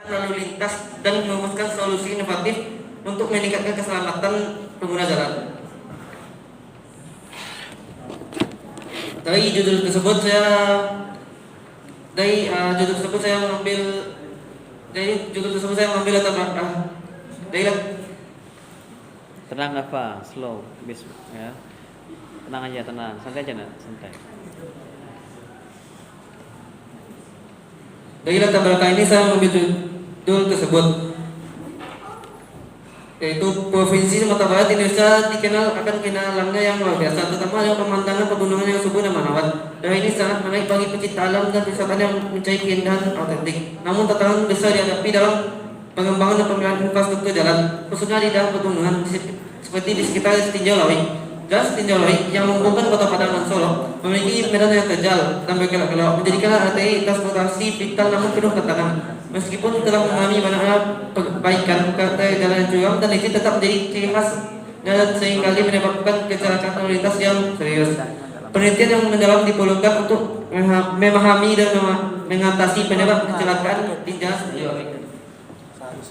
lalu lintas dan merumuskan solusi inovatif untuk meningkatkan keselamatan pengguna jalan. Dari judul tersebut saya mengambil latar belakang tenang apa slow bis ya, tenang aja, tenang, santai aja, santai. Dari latar belakang ini saya mengambil judul tersebut, yaitu Provinsi Sumatera Barat Indonesia dikenal akan keindahannya yang luar biasa, terutama dengan pemandangan pegunungan yang subur dan menawan. Daerah ini sangat menarik bagi pecinta alam dan wisata yang mencari keindahan autentik. Namun tantangan besar dihadapi dalam pengembangan dan pemeliharaan infrastruktur jalan, khususnya di daerah pegunungan seperti di sekitar Tinjau Lawi. Jalan Tinjau Lawi yang menghubungkan Kota Padang dan Solo memiliki medan yang terjal dan berkelok-kelok, menjadikan arteri transportasi vital namun penuh tantangan. Meskipun telah mengalami banyaknya perbaikan, karakter jalan yang curam dan licin tetap menjadi ciri khas dan seringkali menyebabkan kecelakaan lalu lintas yang serius. Penelitian yang mendalam diperlukan untuk memahami dan mengatasi penyebab kecelakaan di jalan Tinjau Lawi.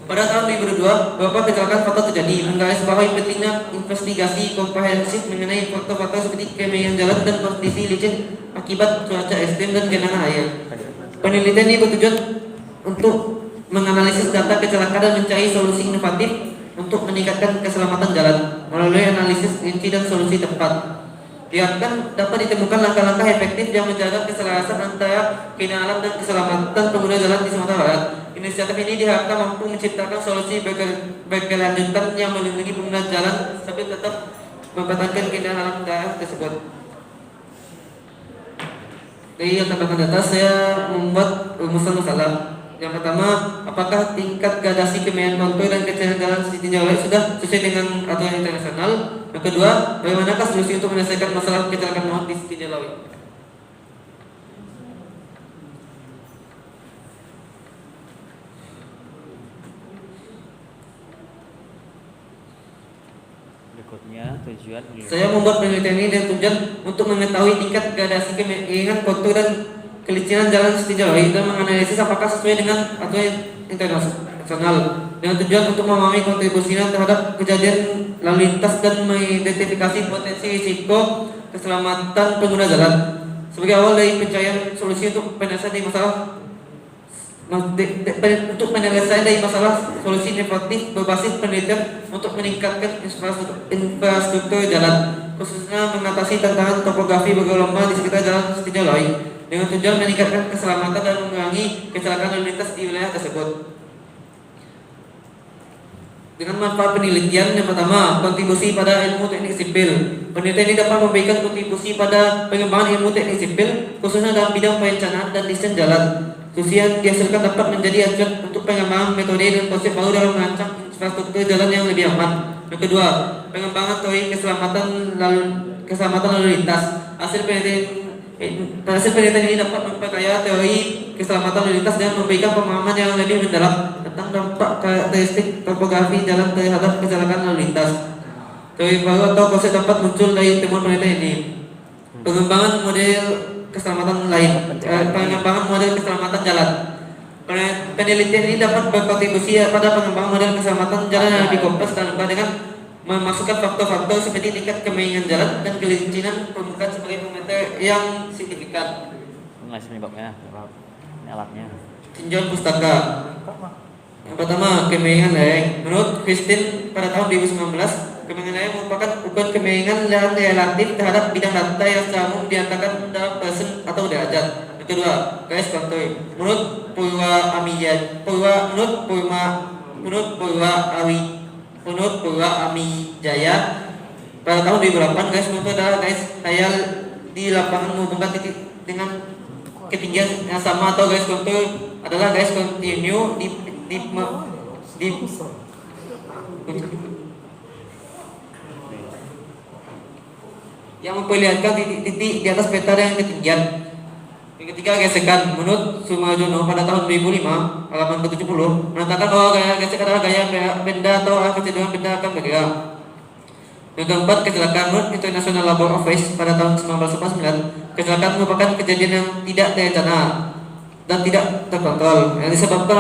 Pada tahun 2002, beberapa kecelakaan fatal terjadi, menggarisbawahi pentingnya investigasi komprehensif mengenai faktor-faktor seperti kemiringan jalan dan kondisi licin akibat cuaca ekstrim dan genangan air. Penelitian ini bertujuan untuk menganalisis data kecelakaan dan mencari solusi inovatif untuk meningkatkan keselamatan jalan melalui analisis rinci dan solusi tepat. Diharapkan dapat ditemukan langkah-langkah efektif yang menjaga keselarasan antara keindahan alam dan keselamatan pengguna jalan di Sumatera Barat. Inisiatif ini diharapkan mampu menciptakan solusi berkelanjutan yang melindungi pengguna jalan sambil tetap mempertahankan keindahan alam daerah tersebut. Dari latar belakang data, saya membuat rumusan masalah. Yang pertama, apakah tingkat gradasi kemiringan kontur dan kecerahan jalan di Tinjau Lawi sudah sesuai dengan aturan internasional? Yang kedua, bagaimanakah solusi untuk menyelesaikan masalah kecelakaan maut di Tinjau Lawi? Berikutnya tujuan. Saya membuat penelitian ini dengan tujuan untuk mengetahui tingkat gradasi kemiringan kontur dan kelicinan jalan di Tinjau Lawi dan menganalisis apakah sesuai dengan aturan internasional, dengan tujuan untuk memahami kontribusinya terhadap kejadian lalu lintas dan mengidentifikasi potensi risiko keselamatan pengguna jalan. Sebagai awal dari pencarian solusi untuk penyelesaian dari masalah solusi inovatif berbasis penelitian untuk meningkatkan infrastruktur jalan, khususnya mengatasi tantangan topografi bergelombang di sekitar jalan Tinjau Lawi dengan tujuan meningkatkan keselamatan dan mengurangi kecelakaan lalu lintas di wilayah tersebut. Dengan manfaat penelitian, yang pertama, kontribusi pada ilmu teknik sipil. Penelitian ini dapat memberikan kontribusi pada pengembangan ilmu teknik sipil, khususnya dalam bidang perencanaan dan desain jalan. Solusi yang dihasilkan dapat menjadi acuan untuk pengembangan metode dan konsep baru dalam merancang infrastruktur jalan yang lebih aman. Yang kedua, pengembangan teori keselamatan lalu lintas. Hasil penelitian ini dapat memperkaya teori keselamatan lalu lintas dan memberikan pemahaman yang lebih mendalam tentang dampak karakteristik topografi jalan terhadap kecelakaan lalu lintas. Teori baru atau konsep dapat muncul dari temuan penelitian ini. Pengembangan model keselamatan jalan. Penelitian ini dapat berkontribusi pada pengembangan model keselamatan jalan yang lebih kompleks dan dengan memasukkan faktor-faktor seperti tingkat kemiringan jalan dan kelicinan permukaan sebagai parameter yang signifikan. Nggak penyebabnya, ini alatnya. Tinjauan pustaka. Yang pertama, kemiringan lereng. Menurut Christine pada tahun 2019, kemiringan lereng merupakan ukuran kemiringan yang relatif terhadap bidang data yang secara umum diantarkan dalam persen atau derajat. Yang kedua, garis kontur. Menurut Purwa Amijaya pada tahun 2008, garis kontur adalah garis khayal di lapangan menghubungkan titik dengan ketinggian yang sama, atau garis kontur adalah garis kontinu yang memperlihatkan titik-titik di atas peta dengan ketinggian. Yang ketiga, gesekan. Menurut Sumarjono pada tahun 2005, halaman ke-70, menetapkan bahwa gaya gesek adalah gaya benda atau arah kecenderungan benda akan bergerak. Yang keempat, kecelakaan. Menurut International Labour Office pada tahun 1949, kecelakaan merupakan kejadian yang tidak terencana dan tidak terkontrol yang disebabkan